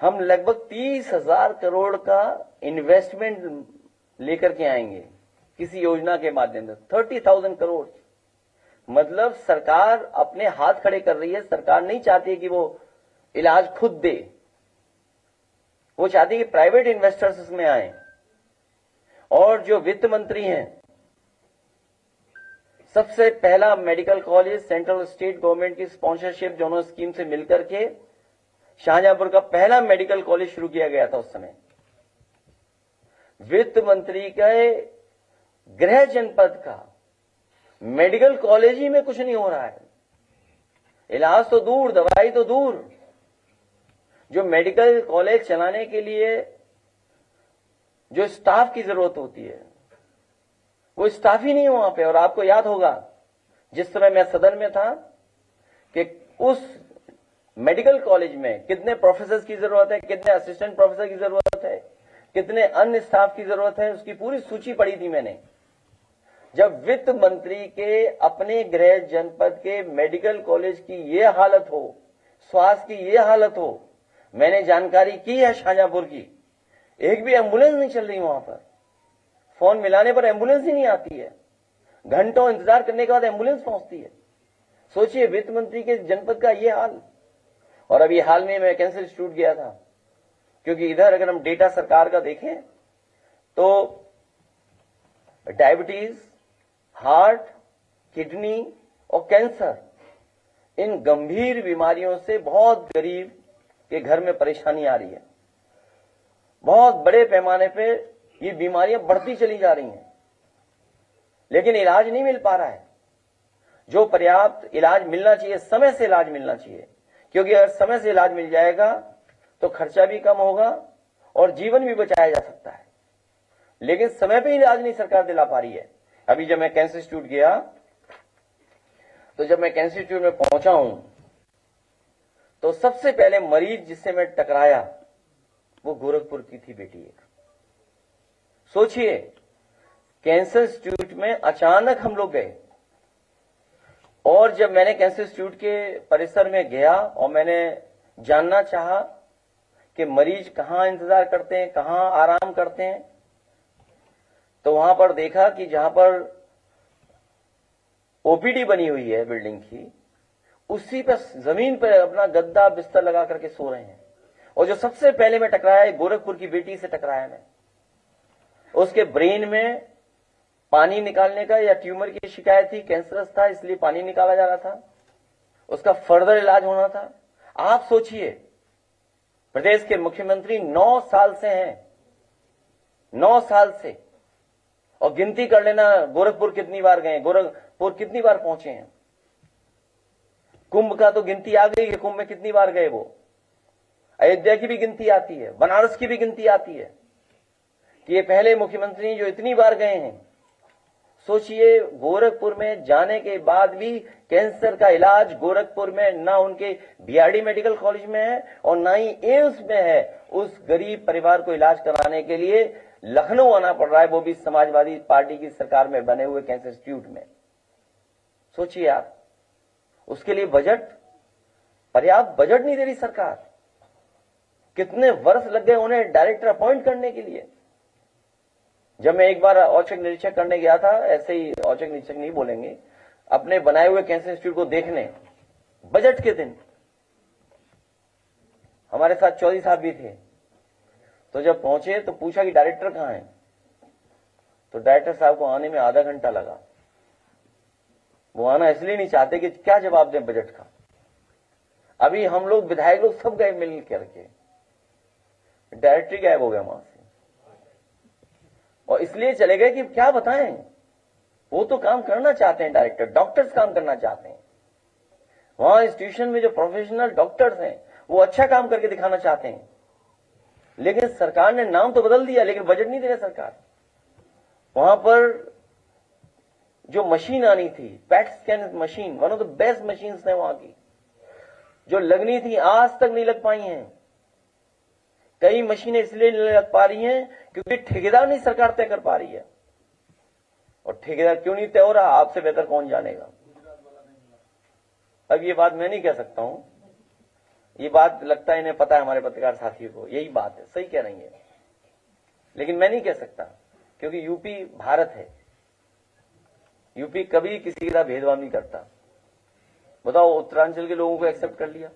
हम लगभग 30,000 करोड़ का इन्वेस्टमेंट लेकर के आएंगे किसी योजना के माध्यम से। 30,000 करोड़ मतलब सरकार अपने हाथ खड़े कर रही है। सरकार नहीं चाहती है कि वो इलाज खुद दे, वो चाहती है कि प्राइवेट इन्वेस्टर्स इसमें आए। और जो वित्त मंत्री हैं, सबसे पहला medical college central state government की स्पॉन्सरशिप दोनों स्कीम से मिलकर के शाहजहांपुर का पहला मेडिकल कॉलेज शुरू किया गया था। उस समय वित्त मंत्री के गृह जनपद का मेडिकल कॉलेज ही में कुछ नहीं हो रहा है। इलाज तो दूर, दवाई तो दूर। जो मेडिकल कॉलेज चलाने के लिए जो स्टाफ की जरूरत होती है, वो स्टाफ ही नहीं है वहां पे। और आपको याद होगा जिस समय मैं सदन में था कि उस मेडिकल कॉलेज में कितने प्रोफेसर की जरूरत है, कितने असिस्टेंट प्रोफेसर की जरूरत है, कितने अन्य स्टाफ की जरूरत है, उसकी पूरी सूची पढ़ी थी मैंने। जब वित्त मंत्री के अपने गृह जनपद के मेडिकल कॉलेज की ये हालत हो, स्वास्थ्य की ये हालत हो, मैंने जानकारी की है शाहजहांपुर की, एक भी एम्बुलेंस नहीं चल रही वहां पर। फोन मिलाने पर एम्बुलेंस ही नहीं आती है, घंटों इंतजार करने के बाद एम्बुलेंस पहुंचती है। सोचिए वित्त मंत्री के जनपद का ये हाल। और अभी हाल में मैं कैंसर इंस्टीट्यूट गया था, क्योंकि इधर अगर हम डेटा सरकार का देखें तो डायबिटीज, हार्ट, किडनी और कैंसर, इन गंभीर बीमारियों से बहुत गरीब के घर में परेशानी आ रही है। बहुत बड़े पैमाने पे ये बीमारियां बढ़ती चली जा रही हैं, लेकिन इलाज नहीं मिल पा रहा है। जो पर्याप्त इलाज मिलना चाहिए, समय से इलाज मिलना चाहिए, क्योंकि अगर समय से इलाज मिल जाएगा तो खर्चा भी कम होगा और जीवन भी बचाया जा सकता है। लेकिन समय पे इलाज नहीं सरकार दिला पा रही है। अभी जब मैं कैंसर इंस्टीट्यूट गया, तो जब मैं कैंसर इंस्टीट्यूट में पहुंचा हूं, तो सबसे पहले मरीज जिससे मैं टकराया वो गोरखपुर की थी बेटी एक। सोचिए, कैंसर इंस्टीट्यूट में अचानक हम लोग गए, और जब मैंने कैंसर इंस्टीट्यूट के परिसर में गया और मैंने जानना चाहा कि मरीज कहां इंतजार करते हैं, कहां आराम करते हैं, तो वहां पर देखा कि जहां पर ओपीडी बनी हुई है बिल्डिंग की, उसी पर जमीन पर अपना गद्दा बिस्तर लगा करके सो रहे हैं। और जो सबसे पहले मैं टकराया, गोरखपुर की बेटी से टकराया मैं। उसके ब्रेन में पानी निकालने का या ट्यूमर की शिकायत थी, कैंसरस था, इसलिए पानी निकाला जा रहा था, उसका फर्दर इलाज होना था। आप सोचिए, प्रदेश के मुख्यमंत्री 9 साल से हैं, 9 साल से, और गिनती कर लेना गोरखपुर कितनी बार गए, गोरखपुर कितनी बार पहुंचे हैं। कुंभ का तो गिनती आ गई है, कुंभ में कितनी बार गए वो। अयोध्या की भी गिनती आती है, बनारस की भी गिनती आती है कि ये पहले मुख्यमंत्री जो इतनी बार गए हैं। सोचिए, गोरखपुर में जाने के बाद भी कैंसर का इलाज गोरखपुर में ना उनके बीआरडी मेडिकल कॉलेज में है और ना ही एम्स में है। उस गरीब परिवार को इलाज कराने के लिए लखनऊ आना पड़ रहा है, वो भी समाजवादी पार्टी की सरकार में बने हुए कैंसर इंस्टीट्यूट में। सोचिए आप, उसके लिए बजट, पर्याप्त बजट नहीं दे रही सरकार। कितने वर्ष लग गए उन्हें डायरेक्टर अपॉइंट करने के लिए। जब मैं एक बार औचक निरीक्षक करने गया था, ऐसे ही औचक निरीक्षक नहीं बोलेंगे, अपने बनाए हुए कैंसर इंस्टीट्यूट को देखने, बजट के दिन हमारे साथ चौधरी साहब भी थे। तो जब पहुंचे तो पूछा कि डायरेक्टर कहां है, तो डायरेक्टर साहब को आने में आधा घंटा लगा। वो आना इसलिए नहीं चाहते कि क्या जवाब दें बजट का। अभी हम लोग विधायक लोग सब गए मिल करके, डायरेक्टर गायब हो गया वहां से, और इसलिए चले गए कि क्या बताएं। वो तो काम करना चाहते हैं, डायरेक्टर, डॉक्टर्स काम करना चाहते हैं। वहां इंस्टीट्यूशन में जो प्रोफेशनल डॉक्टर्स हैं वो अच्छा काम करके दिखाना चाहते हैं, लेकिन सरकार ने नाम तो बदल दिया, लेकिन बजट नहीं दे रहा सरकार। वहां पर जो मशीन आनी थी, PET scan machine, one of the best machine है वहां की, जो लगनी थी आज तक नहीं लग पाई हैं। कई मशीनें इसलिए नहीं लग पा रही हैं क्योंकि ठेकेदार नहीं सरकार तय कर पा रही है। और ठेकेदार क्यों नहीं तय हो रहा, आपसे बेहतर कौन जानेगा। अब ये बात मैं नहीं कह सकता हूं, ये बात लगता है इन्हें पता है, हमारे पत्रकार साथियों को, यही बात है, सही कह रही है। लेकिन मैं नहीं कह सकता, क्योंकि यूपी भारत है, यूपी कभी किसी के साथ भेदभाव नहीं करता। बताओ, उत्तरांचल के लोगों को एक्सेप्ट कर लिया,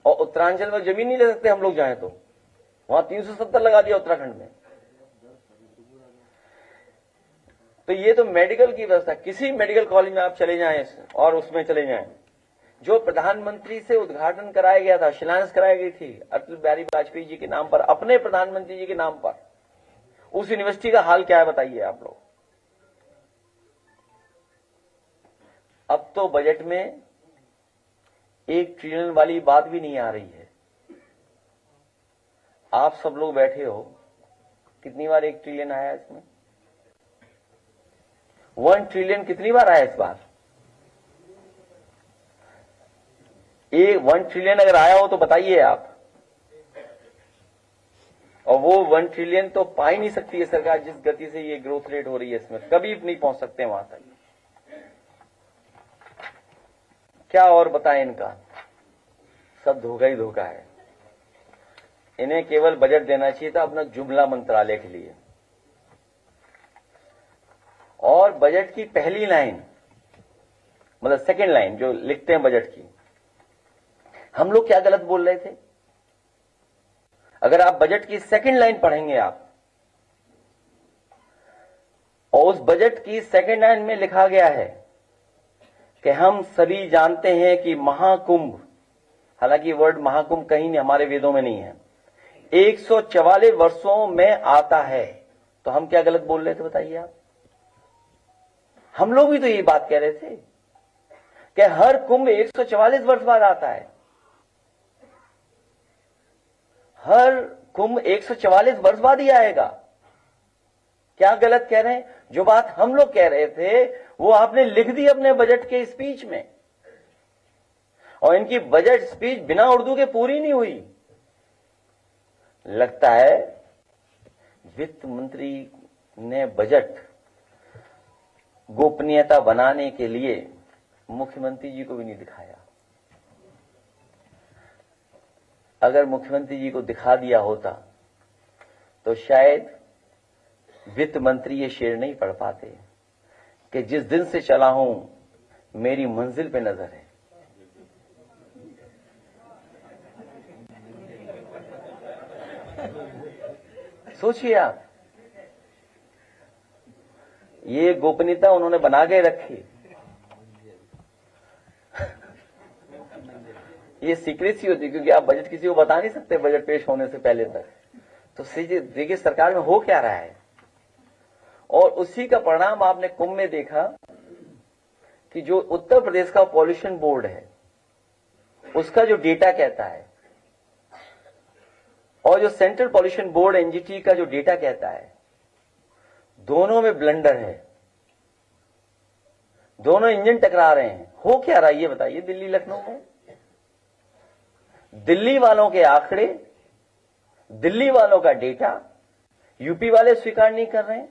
और उत्तरांचल में जमीन नहीं ले सकते हम लोग चाहे तो, वहां 370 लगा दिया उत्तराखंड में। तो ये तो मेडिकल की व्यवस्था, किसी मेडिकल कॉलेज में आप चले जाएं और उसमें चले जाएं, जो प्रधानमंत्री से उद्घाटन कराया गया था, शिलान्यास कराई गई थी अटल बिहारी वाजपेयी जी के नाम पर, अपने प्रधानमंत्री जी के नाम पर, उस यूनिवर्सिटी का हाल क्या है बताइए आप लोग। अब तो बजट में 1 ट्रिलियन वाली बात भी नहीं आ रही है। आप सब लोग बैठे हो, कितनी बार 1 ट्रिलियन आया इसमें? 1 ट्रिलियन कितनी बार आया इस बार? 1 ट्रिलियन अगर आया हो तो बताइए आप। और वो 1 ट्रिलियन तो पा ही नहीं सकती है सरकार, जिस गति से ये ग्रोथ रेट हो रही है इसमें, कभी नहीं पहुंच सकते वहां तक। क्या और बताएं इनका, सब धोखा ही धोखा है। इन्हें केवल बजट देना चाहिए था अपना जुमला मंत्रालय के लिए, और बजट की पहली लाइन, मतलब सेकंड लाइन जो लिखते हैं बजट की, हम लोग क्या गलत बोल रहे थे? अगर आप बजट की सेकंड लाइन पढ़ेंगे आप, और उस बजट की सेकंड लाइन में लिखा गया है कि हम सभी जानते हैं कि महाकुंभ, हालांकि वर्ड महाकुंभ कहीं नहीं हमारे वेदों में नहीं है, 144 वर्षों में आता है, तो हम क्या गलत बोल रहे थे बताइए आप? हम लोग भी तो ये बात कह रहे थे कि हर कुंभ 144 वर्ष बाद आता है, हर कुंभ 144 वर्ष बाद ही आएगा। क्या गलत कह रहे हैं? जो बात हम लोग कह रहे थे वो आपने लिख दी अपने बजट के स्पीच में, और इनकी बजट स्पीच बिना उर्दू के पूरी नहीं हुई। लगता है वित्त मंत्री ने बजट गोपनीयता बनाने के लिए मुख्यमंत्री जी को भी नहीं दिखाया। अगर मुख्यमंत्री जी को दिखा दिया होता तो शायद वित्त मंत्री ये शेर नहीं पढ़ पाते कि जिस दिन से चला हूं मेरी मंजिल पे नजर है। सोचिए आप, ये गोपनीयता उन्होंने बना के रखी, ये सीक्रेसी होती, क्योंकि आप बजट किसी को बता नहीं सकते बजट पेश होने से पहले तक। तो देखिए सरकार में हो क्या रहा है, और उसी का परिणाम आपने कुंभ में देखा कि जो उत्तर प्रदेश का पॉल्यूशन बोर्ड है उसका जो डेटा कहता है, और जो सेंट्रल पॉल्यूशन बोर्ड एनजीटी का जो डेटा कहता है, दोनों में ब्लंडर है, दोनों इंजन टकरा रहे हैं। हो क्या रहा है ये बताइए दिल्ली लखनऊ में? दिल्ली वालों के आंकड़े, दिल्ली वालों का डेटा यूपी वाले स्वीकार नहीं कर रहे हैं,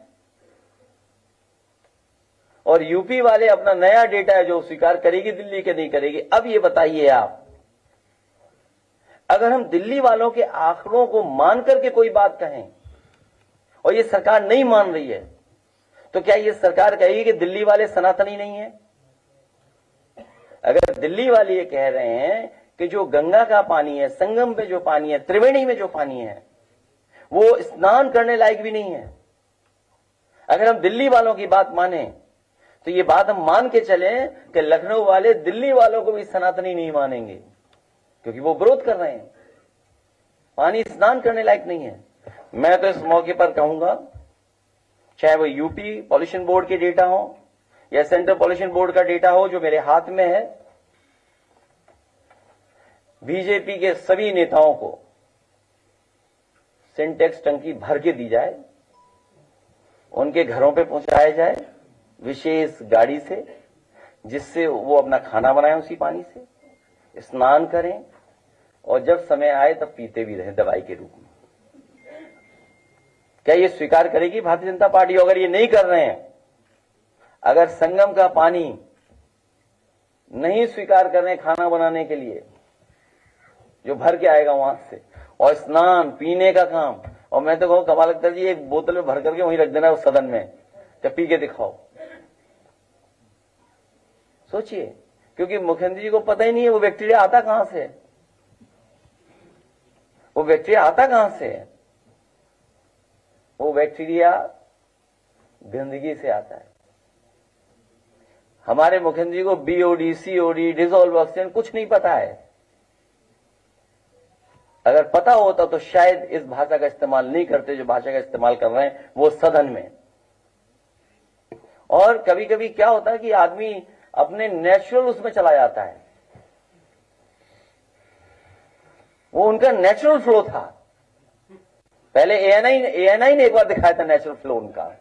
और यूपी वाले अपना नया डेटा है जो स्वीकार करेगी दिल्ली के नहीं करेगी। अब ये बताइए आप, अगर हम दिल्ली वालों के आंकड़ों को मान करके कोई बात कहें और ये सरकार नहीं मान रही है, तो क्या ये सरकार कहेगी कि दिल्ली वाले सनातनी नहीं है? अगर दिल्ली वाले ये कह रहे हैं कि जो गंगा का पानी है, संगम पे जो पानी है, त्रिवेणी में जो पानी है, वो स्नान करने लायक भी नहीं है, अगर हम दिल्ली वालों की बात माने तो ये बात हम मान के चले कि लखनऊ वाले दिल्ली वालों को भी सनातनी नहीं मानेंगे, क्योंकि वो विरोध कर रहे हैं, पानी स्नान करने लायक नहीं है। मैं तो इस मौके पर कहूंगा, चाहे वो यूपी पॉल्यूशन बोर्ड के डेटा हो या सेंट्रल पॉल्यूशन बोर्ड का डेटा हो जो मेरे हाथ में है, बीजेपी के सभी नेताओं को सिंटेक्स टंकी भर के दी जाए, उनके घरों पे पहुंचाया जाए विशेष गाड़ी से, जिससे वो अपना खाना बनाएं उसी पानी से, स्नान करें, और जब समय आए तब पीते भी रहें दवाई के रूप में। क्या ये स्वीकार करेगी भारतीय जनता पार्टी? अगर ये नहीं कर रहे हैं, अगर संगम का पानी नहीं स्वीकार कर रहे हैं खाना बनाने के लिए, जो भर के आएगा वहां से, और स्नान पीने का काम। और मैं तो कहूँ कमाल अख्तर जी, एक बोतल में भर करके वहीं रख देना उस सदन में, जब पी के दिखाओ। सोचिए, क्योंकि मुख्यमंत्री जी को पता ही नहीं है वो बैक्टीरिया आता कहां से, वो बैक्टीरिया आता कहां से है। वो बैक्टीरिया गंदगी से आता है। हमारे मुख्यमंत्री जी को बीओडी, सीओडी, डिजोल्व ऑक्सीजन कुछ नहीं पता है। अगर पता होता तो शायद इस भाषा का इस्तेमाल नहीं करते जो भाषा का इस्तेमाल कर रहे हैं वो सदन में। और कभी कभी क्या होता है कि आदमी अपने नेचुरल उसमें चला जाता है, वो उनका नेचुरल फ्लो था। पहले एएनआई ने एक बार दिखाया था नेचुरल फ्लो उनका।